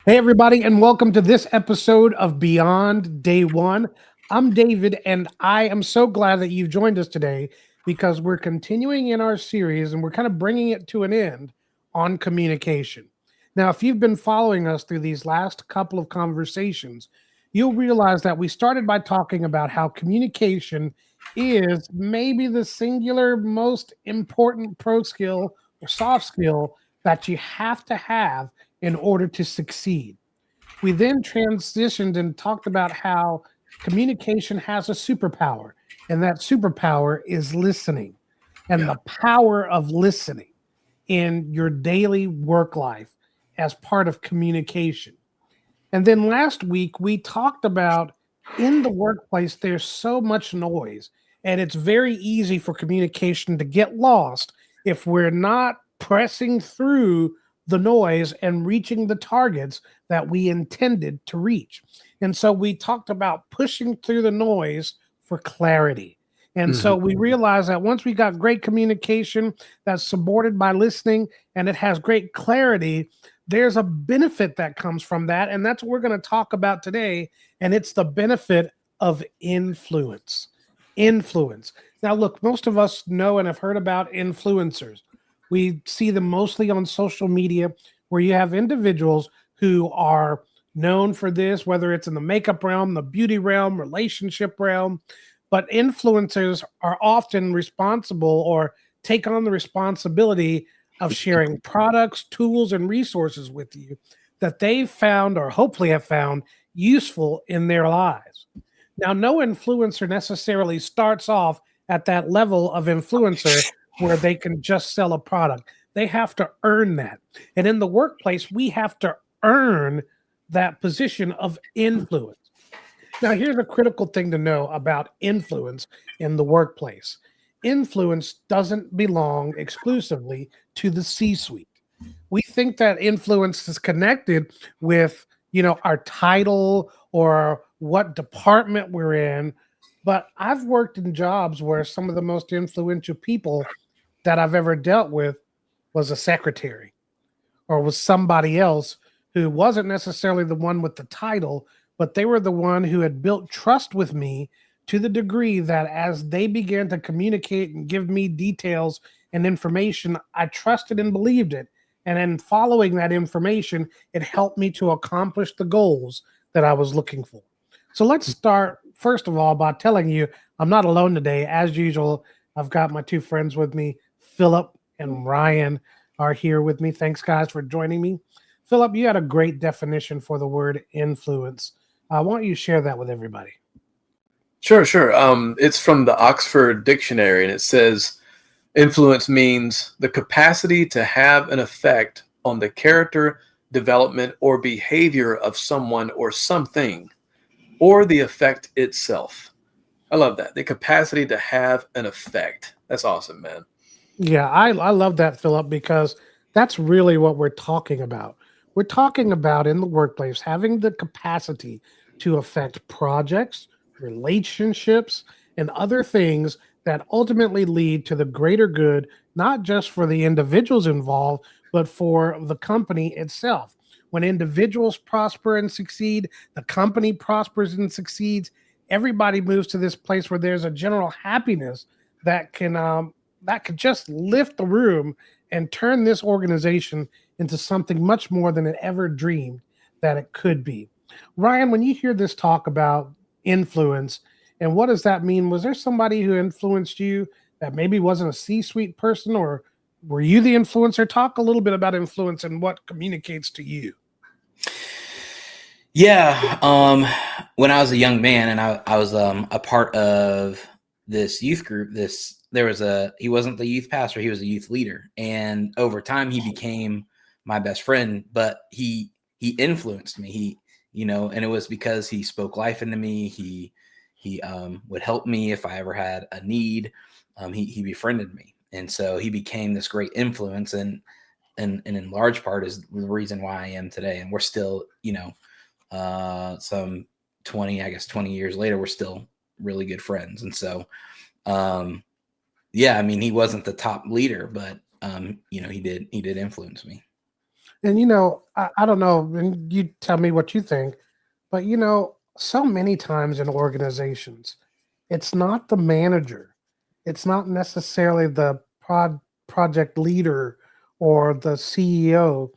Hey, everybody, and welcome to this episode of Beyond Day One. I'm David, and I am so glad that you've joined us today because we're continuing in our series and we're kind of bringing it to an end on communication. Now, if you've been following us through these last couple of conversations, you'll realize that we started by talking about how communication is maybe the singular most important pro skill or soft skill that you have to have in order to succeed. We then transitioned and talked about how communication has a superpower, and that superpower is listening and Yeah. the power of listening in your daily work life as part of communication. And then last week, we talked about in the workplace, there's so much noise, and it's very easy for communication to get lost if we're not pressing through the noise and reaching the targets that we intended to reach. And so we talked about pushing through the noise for clarity. And so Mhm. we realized that once we got great communication that's supported by listening and it has great clarity, there's a benefit that comes from that. And that's what we're going to talk about today. And it's the benefit of influence. Influence. Now, look, most of us know and have heard about influencers. We see them mostly on social media where you have individuals who are known for this, whether it's in the makeup realm, the beauty realm, relationship realm. But influencers are often responsible or take on the responsibility of sharing products, tools, and resources with you that they've found or hopefully have found useful in their lives. Now, no influencer necessarily starts off at that level of influencer where they can just sell a product. They have to earn that. And in the workplace, we have to earn that position of influence. Now, here's a critical thing to know about influence in the workplace. Influence doesn't belong exclusively to the C suite. We think that influence is connected with, our title or what department we're in. But I've worked in jobs where some of the most influential people that I've ever dealt with was a secretary or was somebody else who wasn't necessarily the one with the title, but they were the one who had built trust with me to the degree that as they began to communicate and give me details and information, I trusted and believed it. And in following that information, it helped me to accomplish the goals that I was looking for. So let's start, first of all, by telling you I'm not alone today. As usual, I've got my two friends with me, Philip and Ryan are here with me. Thanks, guys, for joining me. Philip, you had a great definition for the word influence. Why don't you share that with everybody? Sure, sure. It's from the Oxford Dictionary, and it says influence means the capacity to have an effect on the character, development, or behavior of someone or something, or the effect itself. I love that. The capacity to have an effect. That's awesome, man. Yeah, I love that, Philip, because that's really what we're talking about. We're talking about in the workplace having the capacity to affect projects, relationships, and other things that ultimately lead to the greater good, not just for the individuals involved, but for the company itself. When individuals prosper and succeed, the company prospers and succeeds. Everybody moves to this place where there's a general happiness that could just lift the room and turn this organization into something much more than it ever dreamed that it could be. Ryan, when you hear this talk about influence, and what does that mean? Was there somebody who influenced you that maybe wasn't a C suite person, or were you the influencer? Talk a little bit about influence and what communicates to you. Yeah, when I was a young man and I was a part of this youth group, there was he wasn't the youth pastor, he was a youth leader. And over time he became my best friend, but he influenced me. And it was because he spoke life into me. He would help me if I ever had a need. He befriended me. And so he became this great influence and in large part is the reason why I am today. And we're still, some 20 years later, we're still really good friends. And so, yeah, I mean, he wasn't the top leader, but, he did influence me. And I don't know, and you tell me what you think, but so many times in organizations, it's not the manager, it's not necessarily the project leader or the CEO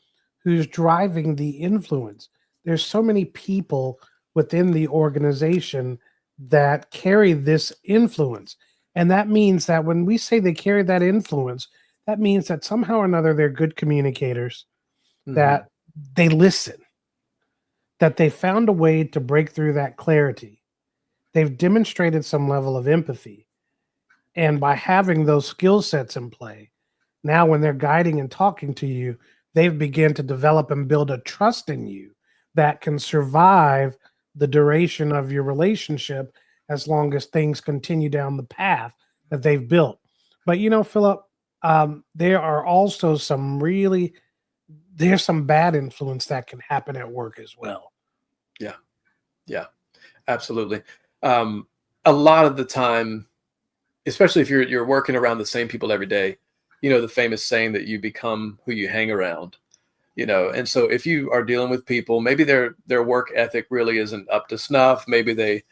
who's driving the influence. There's so many people within the organization that carry this influence. And that means that when we say they carry that influence, that means that somehow or another they're good communicators, Hmm. that they listen, that they found a way to break through that clarity. They've demonstrated some level of empathy. And by having those skill sets in play, now when they're guiding and talking to you, they've begun to develop and build a trust in you that can survive the duration of your relationship as long as things continue down the path that they've built. But Philip, there are also there's some bad influence that can happen at work as well. Yeah. Yeah. Absolutely. Um, a lot of the time, especially if you're working around the same people every day, the famous saying that you become who you hang around. And so if you are dealing with people, maybe their work ethic really isn't up to snuff. Maybe they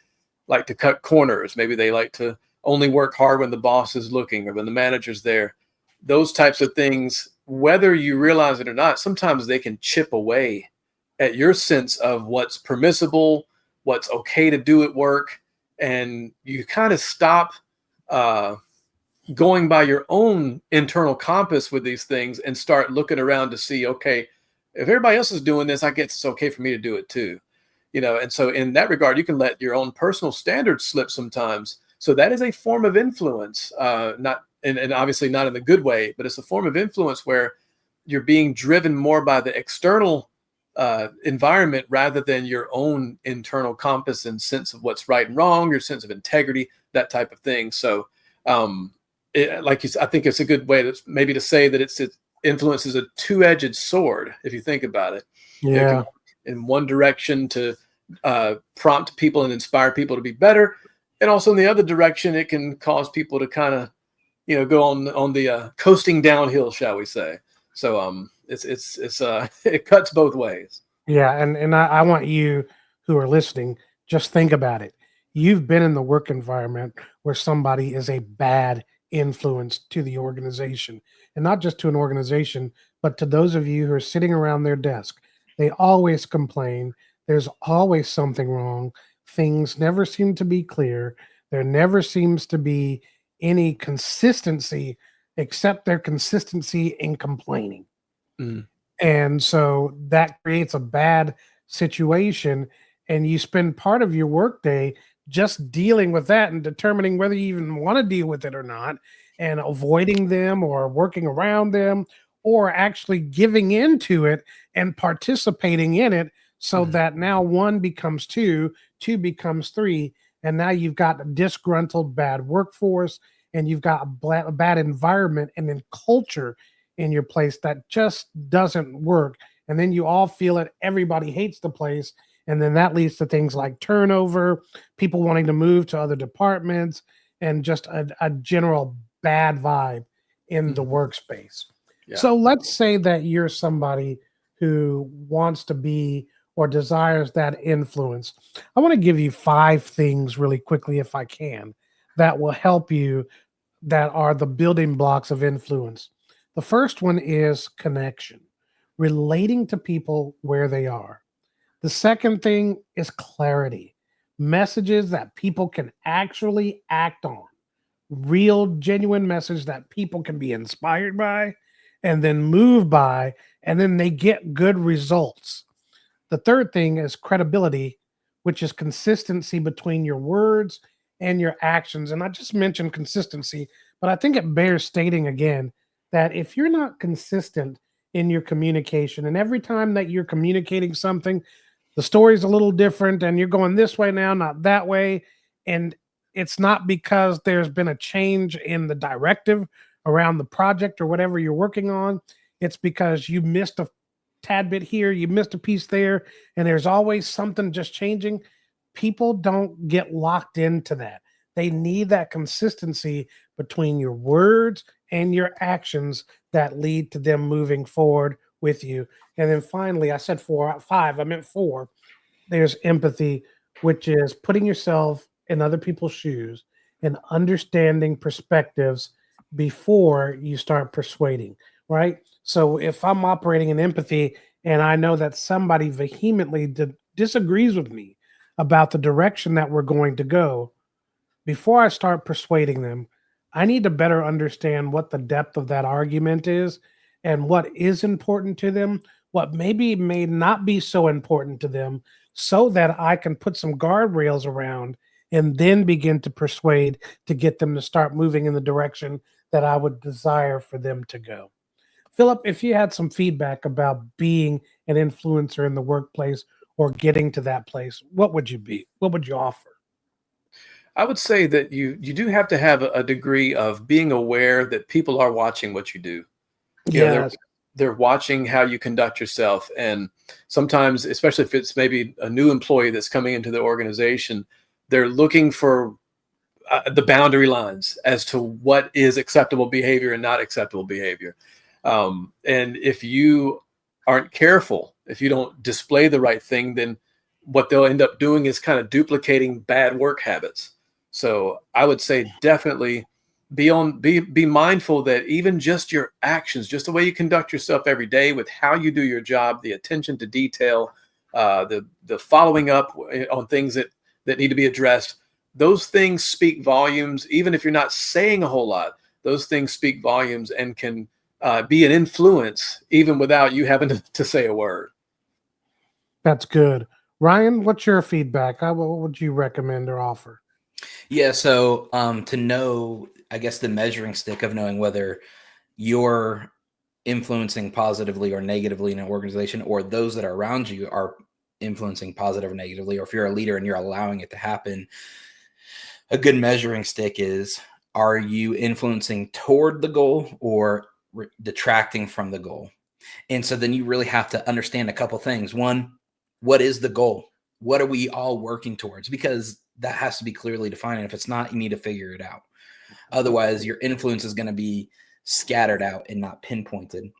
like to cut corners. Maybe they like to only work hard when the boss is looking or when the manager's there. Those types of things, whether you realize it or not, sometimes they can chip away at your sense of what's permissible, what's okay to do at work, and you kind of stop uh, going by your own internal compass with these things and start looking around to see, okay, if everybody else is doing this, I guess it's okay for me to do it too. And so in that regard, you can let your own personal standards slip sometimes. So that is a form of influence, not and obviously not in the good way, but it's a form of influence where you're being driven more by the external environment rather than your own internal compass and sense of what's right and wrong, your sense of integrity, that type of thing. So, like I think it's a good way to maybe to say that it influence is a two-edged sword. If you think about it, it can Yeah. in one direction to prompt people and inspire people to be better, and also in the other direction, it can cause people to kind of go on the coasting downhill, shall we say? So it's it cuts both ways. Yeah, and I want you who are listening, just think about it. You've been in the work environment where somebody is a bad influence to the organization, and not just to an organization, but to those of you who are sitting around their desk. They always complain. There's always something wrong. Things never seem to be clear. There never seems to be any consistency except their consistency in complaining. Mm, And so that creates a bad situation. And you spend part of your workday just dealing with that and determining whether you even want to deal with it or not, and avoiding them or working around them or actually giving into it and participating in it so mm, that now one becomes two, two becomes three. And now you've got a disgruntled bad workforce and you've got a bad environment and then culture in your place that just doesn't work. And then you all feel it. Everybody hates the place. And then that leads to things like turnover, people wanting to move to other departments, and just a general bad vibe in the mm. workspace. Yeah. So let's say that you're somebody who wants to be or desires that influence. I want to give you 5 things really quickly, if I can, that will help you, that are the building blocks of influence. The first one is connection, relating to people where they are. The second thing is clarity, messages that people can actually act on, real, genuine message that people can be inspired by and then moved by, and then they get good results. The third thing is credibility, which is consistency between your words and your actions. And I just mentioned consistency, but I think it bears stating again that if you're not consistent in your communication, and every time that you're communicating something, the story's a little different and you're going this way now, not that way. And it's not because there's been a change in the directive around the project or whatever you're working on. It's because you missed a tad bit here, you missed a piece there, and there's always something just changing. People don't get locked into that. They need that consistency between your words and your actions that lead to them moving forward with you. And then finally, I said 5, I meant 4. There's empathy, which is putting yourself in other people's shoes and understanding perspectives before you start persuading, right? So if I'm operating in empathy and I know that somebody vehemently disagrees with me about the direction that we're going to go, before I start persuading them, I need to better understand what the depth of that argument is and what is important to them, what maybe may not be so important to them, so that I can put some guardrails around and then begin to persuade to get them to start moving in the direction that I would desire for them to go. Philip, if you had some feedback about being an influencer in the workplace or getting to that place, what would you be? What would you offer? I would say that you do have to have a degree of being aware that people are watching what you do. You know, Yes. they're watching how you conduct yourself, and sometimes, especially if it's maybe a new employee that's coming into the organization, they're looking for the boundary lines as to what is acceptable behavior and not acceptable behavior. And if you aren't careful, if you don't display the right thing, then what they'll end up doing is kind of duplicating bad work habits. So I would say definitely be mindful that even just your actions, just the way you conduct yourself every day with how you do your job, the attention to detail, the following up on things that need to be addressed, those things speak volumes. Even if you're not saying a whole lot, those things speak volumes and can be an influence even without you having to say a word. That's good. Ryan, what's your feedback? What would you recommend or offer? Yeah, so to know, I guess, the measuring stick of knowing whether you're influencing positively or negatively in an organization, or those that are around you are influencing positive or negatively, or if you're a leader and you're allowing it to happen, a good measuring stick is, are you influencing toward the goal or detracting from the goal? And so then you really have to understand a couple things. One, what is the goal? What are we all working towards? Because that has to be clearly defined. And if it's not, you need to figure it out. Otherwise, your influence is going to be scattered out and not pinpointed.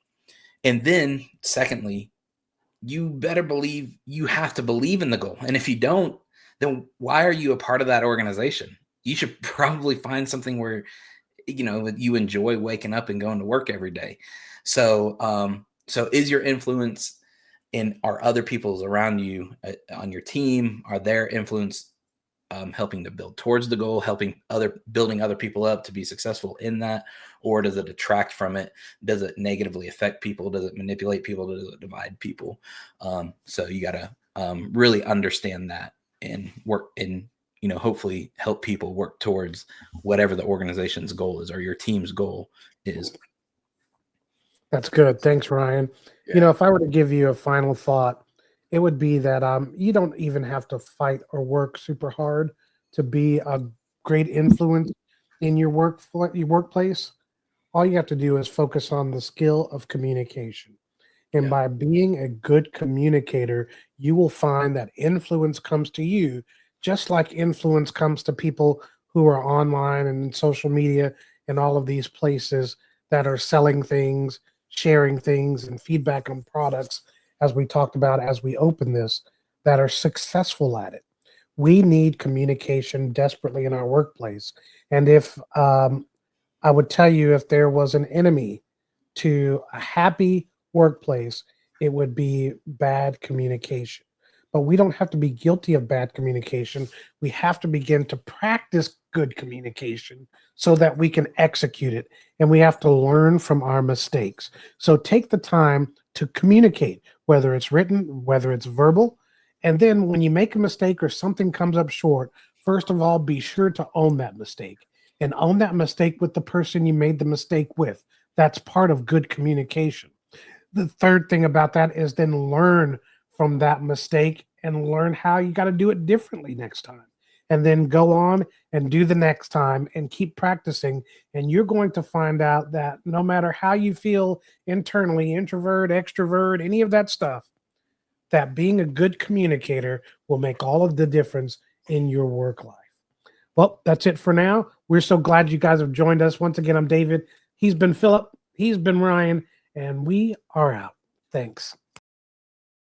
And then, secondly, you better believe, you have to believe in the goal. And if you don't, then why are you a part of that organization? You should probably find something where, you enjoy waking up and going to work every day. So, so is your influence, and are other people's around you on your team, are their influence helping to build towards the goal, building other people up to be successful in that? Or does it detract from it? Does it negatively affect people? Does it manipulate people? Does it divide people? So you got to really understand that and work and, hopefully help people work towards whatever the organization's goal is or your team's goal is. That's good. Thanks, Ryan. Yeah. If I were to give you a final thought, it would be that you don't even have to fight or work super hard to be a great influence in your workplace. All you have to do is focus on the skill of communication. And by being a good communicator, you will find that influence comes to you, just like influence comes to people who are online and in social media and all of these places that are selling things, sharing things, and feedback on products, as we talked about as we open this, that are successful at it. We need communication desperately in our workplace. And if I would tell you, if there was an enemy to a happy workplace, it would be bad communication. But we don't have to be guilty of bad communication. We have to begin to practice good communication so that we can execute it. And we have to learn from our mistakes. So take the time to communicate, whether it's written, whether it's verbal. And then when you make a mistake or something comes up short, first of all, be sure to own that mistake and own that mistake with the person you made the mistake with. That's part of good communication. The third thing about that is then learn from that mistake and learn how you got to do it differently next time. And then go on and do the next time and keep practicing. And you're going to find out that no matter how you feel internally, introvert, extrovert, any of that stuff, that being a good communicator will make all of the difference in your work life. Well, that's it for now. We're so glad you guys have joined us. Once again, I'm David. He's been Philip. He's been Ryan. And we are out. Thanks.